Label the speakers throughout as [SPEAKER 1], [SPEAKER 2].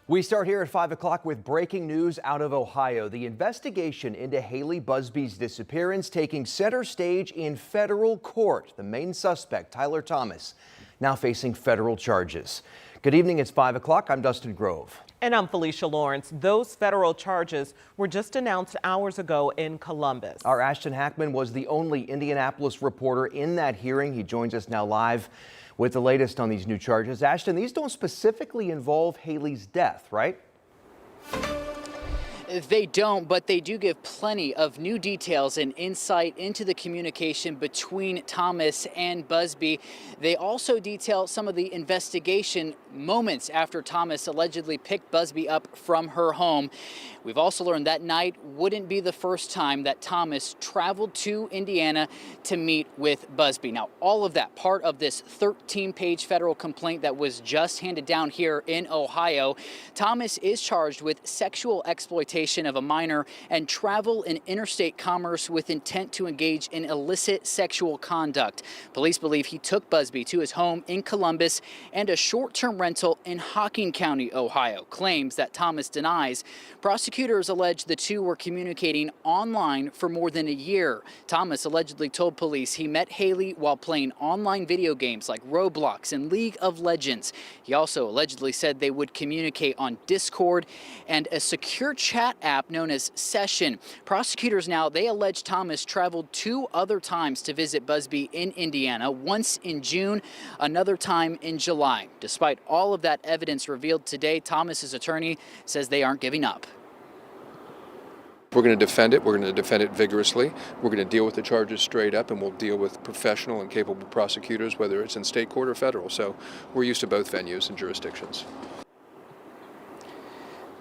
[SPEAKER 1] We start here at 5 o'clock with breaking news out of Ohio. The investigation into Haley Busby's disappearance taking center stage in federal court. The main suspect, Tyler Thomas, now facing federal charges. Good evening. It's 5 o'clock. I'm Dustin Grove.
[SPEAKER 2] And I'm Felicia Lawrence. Those federal charges were just announced hours ago in Columbus. Our
[SPEAKER 1] Ashton Hackman was the only Indianapolis reporter in that hearing. He joins us now live with the latest on these new charges. Ashton, these don't specifically involve Haley's death, right?
[SPEAKER 3] They don't, but they do give plenty of new details and insight into the communication between Thomas and Busby. They also detail some of the investigation moments after Thomas allegedly picked Busby up from her home. We've also learned that night wouldn't be the first time that Thomas traveled to Indiana to meet with Busby. Now, all of that part of this 13-page federal complaint that was just handed down here in Ohio. Thomas is charged with sexual exploitation of a minor and travel in interstate commerce with intent to engage in illicit sexual conduct. Police believe he took Busby to his home in Columbus and a short-term rental in Hocking County, Ohio. Claims that Thomas denies. Prosecutors allege the two were communicating online for more than a year. Thomas allegedly told police he met Haley while playing online video games like Roblox and League of Legends. He also allegedly said they would communicate on Discord and a secure chat app known as Session. Prosecutors now, they allege Thomas traveled 2 other times to visit Busby in Indiana, once in June, another time in July. Despite all of that evidence revealed today, Thomas's attorney says they aren't giving up.
[SPEAKER 4] We're going to defend it. We're going to defend it vigorously. We're going to deal with the charges straight up, and we'll deal with professional and capable prosecutors, whether it's in state court or federal. So we're used to both venues and jurisdictions.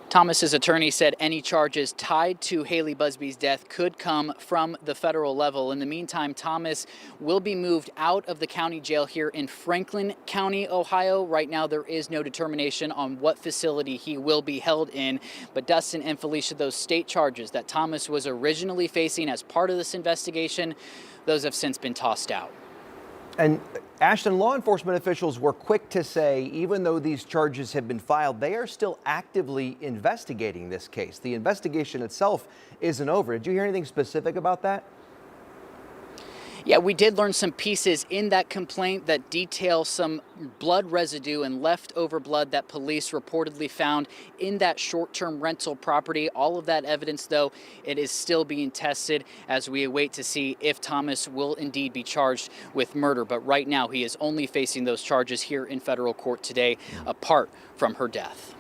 [SPEAKER 3] Thomas's attorney said any charges tied to Haley Busby's death could come from the federal level. In the meantime, Thomas will be moved out of the county jail here in Franklin County, Ohio. Right now, there is no determination on what facility he will be held in. But Dustin and Felicia, those state charges that Thomas was originally facing as part of this investigation, those have since been tossed out.
[SPEAKER 1] And Ashton, law enforcement officials were quick to say, even though these charges have been filed, they are still actively investigating this case. The investigation itself isn't over. Did you hear anything specific about that?
[SPEAKER 3] Yeah, we did learn some pieces in that complaint that detail some blood residue and leftover blood that police reportedly found in that short-term rental property. All of that evidence, though, it is still being tested as we await to see if Thomas will indeed be charged with murder. But right now, he is only facing those charges here in federal court today, apart from her death.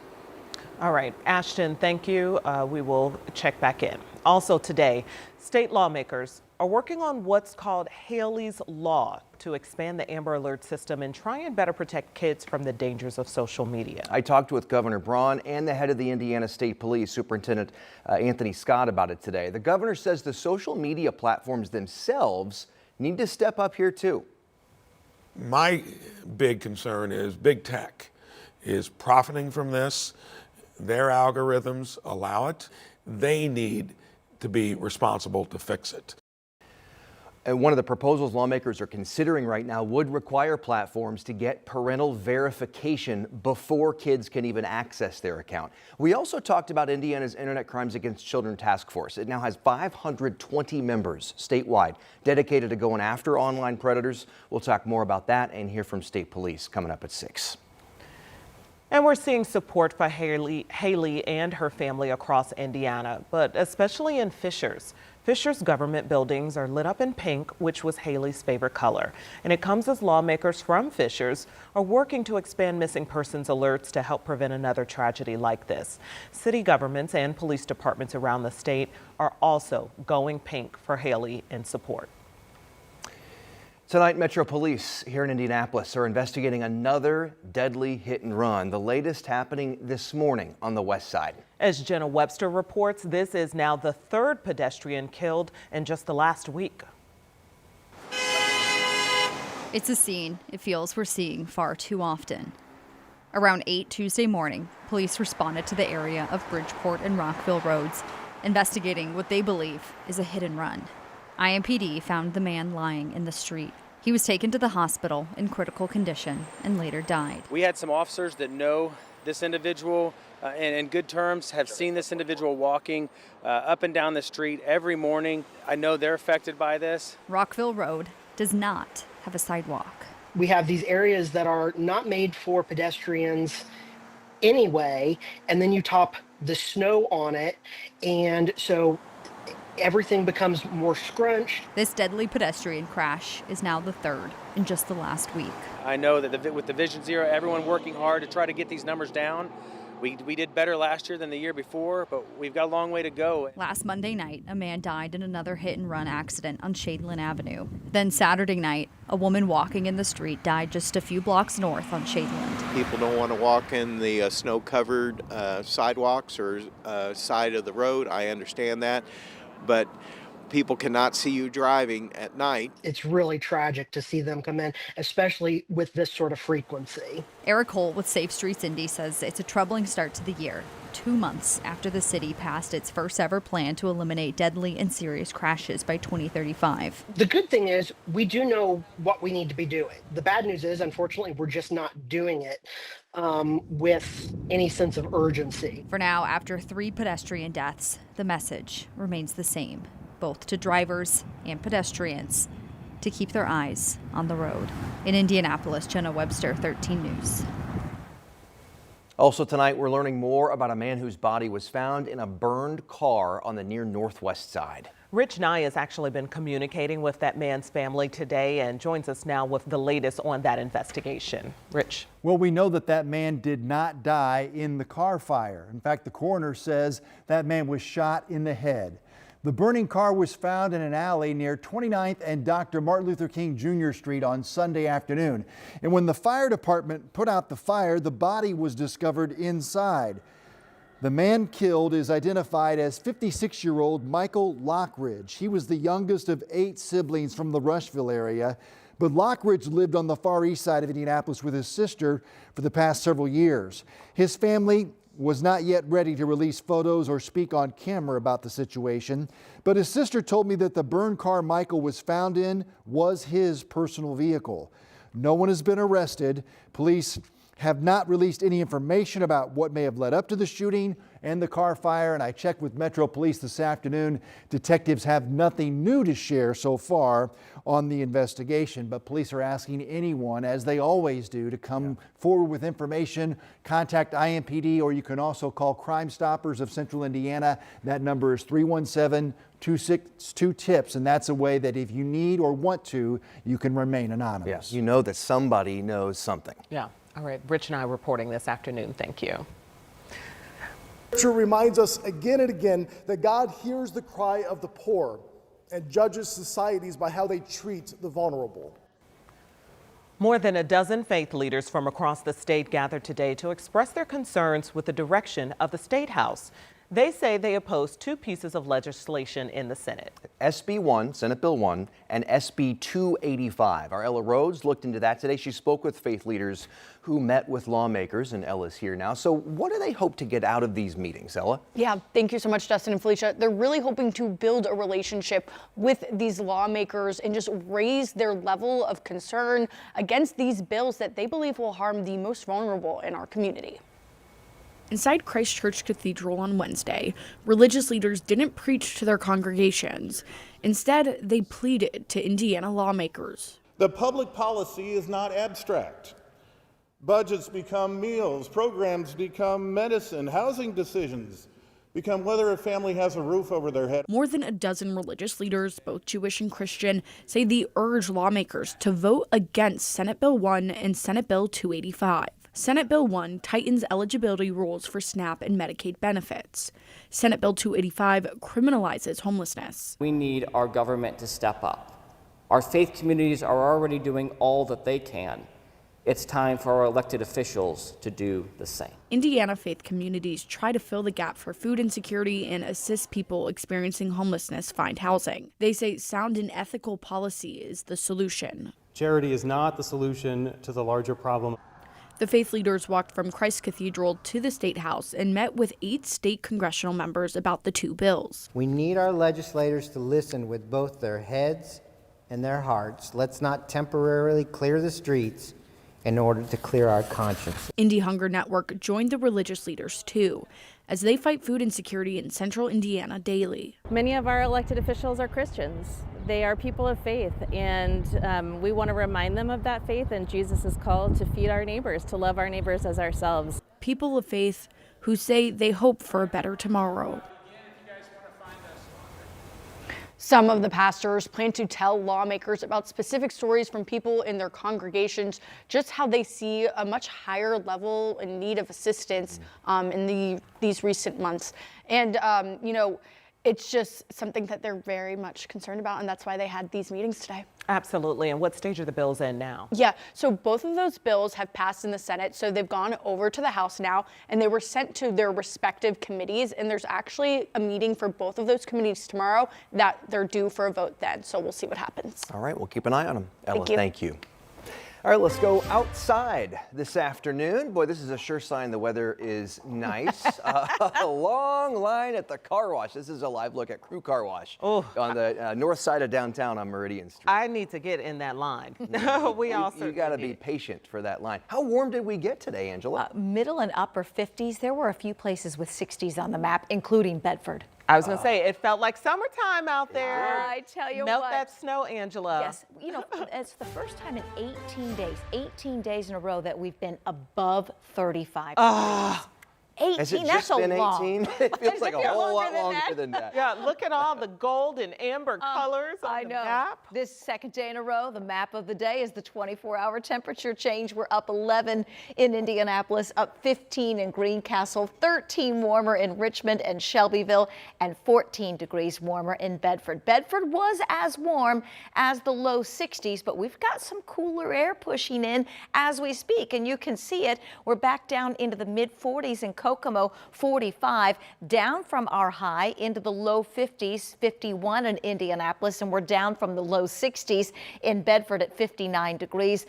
[SPEAKER 2] All right, Ashton, thank you. We will check back in. Also today, state lawmakers are working on what's called Haley's Law to expand the Amber Alert system and try and better protect kids from the dangers of social media.
[SPEAKER 1] I talked with Governor Braun and the head of the Indiana State Police, Superintendent Anthony Scott, about it today. The governor says the social media platforms themselves need to step up here too.
[SPEAKER 5] My big concern is big tech is profiting from this. Their algorithms allow it. They need to be responsible to fix it.
[SPEAKER 1] And one of the proposals lawmakers are considering right now would require platforms to get parental verification before kids can even access their account. We also talked about Indiana's Internet Crimes Against Children Task Force. It now has 520 members statewide dedicated to going after online predators. We'll talk more about that and hear from state police coming up at 6.
[SPEAKER 2] And we're seeing support for Haley and her family across Indiana, but especially in Fishers. Fishers government buildings are lit up in pink, which was Haley's favorite color. And it comes as lawmakers from Fishers are working to expand missing persons alerts to help prevent another tragedy like this. City governments and police departments around the state are also going pink for Haley in support.
[SPEAKER 1] Tonight, Metro Police here in Indianapolis are investigating another deadly hit and run, the latest happening this morning on the west side.
[SPEAKER 2] As Jenna Webster reports, this is now the 3rd pedestrian killed in just the last week.
[SPEAKER 6] It's a scene it feels we're seeing far too often. Around 8 Tuesday morning, police responded to the area of Bridgeport and Rockville roads, investigating what they believe is a hit and run. IMPD found the man lying in the street. He was taken to the hospital in critical condition and later died.
[SPEAKER 7] We had some officers that know this individual and in good terms, have seen this individual walking up and down the street every morning. I know they're affected by this.
[SPEAKER 6] Rockville Road does not have a sidewalk.
[SPEAKER 8] We have these areas that are not made for pedestrians anyway, and then you top the snow on it, and so everything becomes more scrunched.
[SPEAKER 6] This deadly pedestrian crash is now the third in just the last week.
[SPEAKER 7] I know that with the Vision Zero, everyone working hard to try to get these numbers down. We did better last year than the year before, but we've got a long way to go.
[SPEAKER 6] Last Monday night, a man died in another hit-and-run accident on Shadeland Avenue. Then Saturday night, a woman walking in the street died just a few blocks north on Shadeland.
[SPEAKER 9] People don't want to walk in the snow-covered sidewalks or side of the road. I understand that, but people cannot see you driving at night.
[SPEAKER 8] It's really tragic to see them come in, especially with this sort of frequency.
[SPEAKER 6] Eric Holt with Safe Streets Indy says it's a troubling start to the year, 2 months after the city passed its first ever plan to eliminate deadly and serious crashes by 2035.
[SPEAKER 8] The good thing is we do know what we need to be doing. The bad news is, unfortunately, we're just not doing it with any sense of urgency.
[SPEAKER 6] For now, after 3 pedestrian deaths, the message remains the same, both to drivers and pedestrians, to keep their eyes on the road. In Indianapolis, Jenna Webster, 13 News.
[SPEAKER 1] Also tonight, we're learning more about a man whose body was found in a burned car on the near northwest side.
[SPEAKER 2] Rich Nye has actually been communicating with that man's family today and joins us now with the latest on that investigation. Rich.
[SPEAKER 10] Well, we know that man did not die in the car fire. In fact, the coroner says that man was shot in the head. The burning car was found in an alley near 29th and Dr. Martin Luther King Jr. Street on Sunday afternoon. And when the fire department put out the fire, the body was discovered inside. The man killed is identified as 56-year-old Michael Lockridge. He was the youngest of 8 siblings from the Rushville area, but Lockridge lived on the far east side of Indianapolis with his sister for the past several years. His family was not yet ready to release photos or speak on camera about the situation, but his sister told me that the burned car Michael was found in was his personal vehicle. No one has been arrested. Police have not released any information about what may have led up to the shooting and the car fire, and I checked with Metro Police this afternoon. Detectives have nothing new to share so far on the investigation, but police are asking anyone, as they always do, to come forward with information, contact IMPD, or you can also call Crime Stoppers of Central Indiana. That number is 317-262-TIPS, and that's a way that if you need or want to, you can remain anonymous.
[SPEAKER 1] Yes, you know that somebody knows something.
[SPEAKER 2] Yeah. All right. Rich and I reporting this afternoon. Thank you.
[SPEAKER 11] Scripture reminds us again and again that God hears the cry of the poor and judges societies by how they treat the vulnerable.
[SPEAKER 2] More than a dozen faith leaders from across the state gathered today to express their concerns with the direction of the State House. They say they oppose 2 pieces of legislation in the Senate.
[SPEAKER 1] SB 1, Senate Bill 1, and SB 285. Our Ella Rhodes looked into that today. She spoke with faith leaders who met with lawmakers, and Ella's here now. So what do they hope to get out of these meetings, Ella?
[SPEAKER 12] Yeah, thank you so much, Justin and Felicia. They're really hoping to build a relationship with these lawmakers and just raise their level of concern against these bills that they believe will harm the most vulnerable in our community.
[SPEAKER 13] Inside Christ Church Cathedral on Wednesday, religious leaders didn't preach to their congregations. Instead, they pleaded to Indiana lawmakers.
[SPEAKER 14] The public policy is not abstract. Budgets become meals, programs become medicine, housing decisions become whether a family has a roof over their head.
[SPEAKER 13] More than a dozen religious leaders, both Jewish and Christian, say they urge lawmakers to vote against Senate Bill 1 and Senate Bill 285. Senate Bill 1 tightens eligibility rules for SNAP and Medicaid benefits. Senate Bill 285 criminalizes homelessness.
[SPEAKER 15] We need our government to step up. Our faith communities are already doing all that they can. It's time for our elected officials to do the same.
[SPEAKER 13] Indiana faith communities try to fill the gap for food insecurity and assist people experiencing homelessness find housing. They say sound and ethical policy is the solution.
[SPEAKER 16] Charity is not the solution to the larger problem.
[SPEAKER 13] The faith leaders walked from Christ Cathedral to the State House and met with 8 state congressional members about the 2 bills.
[SPEAKER 17] We need our legislators to listen with both their heads and their hearts. Let's not temporarily clear the streets in order to clear our conscience.
[SPEAKER 13] Indie Hunger Network joined the religious leaders too, as they fight food insecurity in central Indiana daily.
[SPEAKER 18] Many of our elected officials are Christians. They are people of faith, and we want to remind them of that faith and Jesus' call to feed our neighbors, to love our neighbors as ourselves.
[SPEAKER 13] People of faith who say they hope for a better tomorrow.
[SPEAKER 12] Some of the pastors plan to tell lawmakers about specific stories from people in their congregations, just how they see a much higher level in need of assistance in these recent months. And, it's just something that they're very much concerned about, and that's why they had these meetings today.
[SPEAKER 2] Absolutely. And what stage are the bills in now?
[SPEAKER 12] Yeah, so both of those bills have passed in the Senate, so they've gone over to the House now, and they were sent to their respective committees, and there's actually a meeting for both of those committees tomorrow that they're due for a vote then, so we'll see what happes.
[SPEAKER 1] All right, we'll keep an eye on them. Ella,
[SPEAKER 12] Thank you.
[SPEAKER 1] All right, let's go outside this afternoon. Boy, this is a sure sign the weather is nice. A long line at the car wash. This is a live look at Crew Car Wash on the north side of downtown on Meridian Street.
[SPEAKER 2] I need to get in that line.
[SPEAKER 1] You got to be patient for that line. How warm did we get today, Angela?
[SPEAKER 19] Middle and upper 50s. There were a few places with 60s on the map, including Bedford.
[SPEAKER 2] I was going to say, it felt like summertime out there.
[SPEAKER 19] I tell you
[SPEAKER 2] Melt
[SPEAKER 19] what.
[SPEAKER 2] that snow, Angela.
[SPEAKER 19] Yes, it's the first time in 18 days in a row that we've been above 35 degrees. 18,
[SPEAKER 1] Has it
[SPEAKER 19] that's
[SPEAKER 1] just
[SPEAKER 19] a
[SPEAKER 1] been
[SPEAKER 19] long.
[SPEAKER 1] 18? It feels like a whole lot longer than that.
[SPEAKER 2] Yeah, look at all the gold and amber colors on the map.
[SPEAKER 19] This second day in a row, the map of the day is the 24-hour temperature change. We're up 11 in Indianapolis, up 15 in Greencastle, 13 warmer in Richmond and Shelbyville, and 14 degrees warmer in Bedford. Bedford was as warm as the low 60s, but we've got some cooler air pushing in as we speak, and you can see it. We're back down into the mid 40s in Kokomo, 45, down from our high into the low 50s, 51 in Indianapolis, and we're down from the low 60s in Bedford at 59 degrees.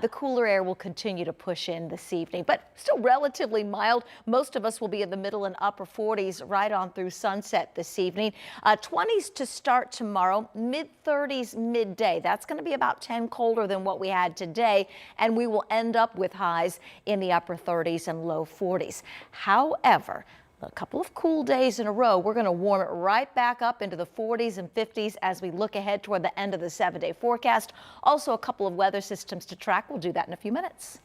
[SPEAKER 19] The cooler air will continue to push in this evening, but still relatively mild. Most of us will be in the middle and upper 40s right on through sunset this evening. 20s to start tomorrow, mid 30s midday. That's going to be about 10 colder than what we had today, and we will end up with highs in the upper 30s and low 40s. However, a couple of cool days in a row, we're going to warm it right back up into the 40s and 50s as we look ahead toward the end of the 7-day forecast. Also, a couple of weather systems to track. We'll do that in a few minutes.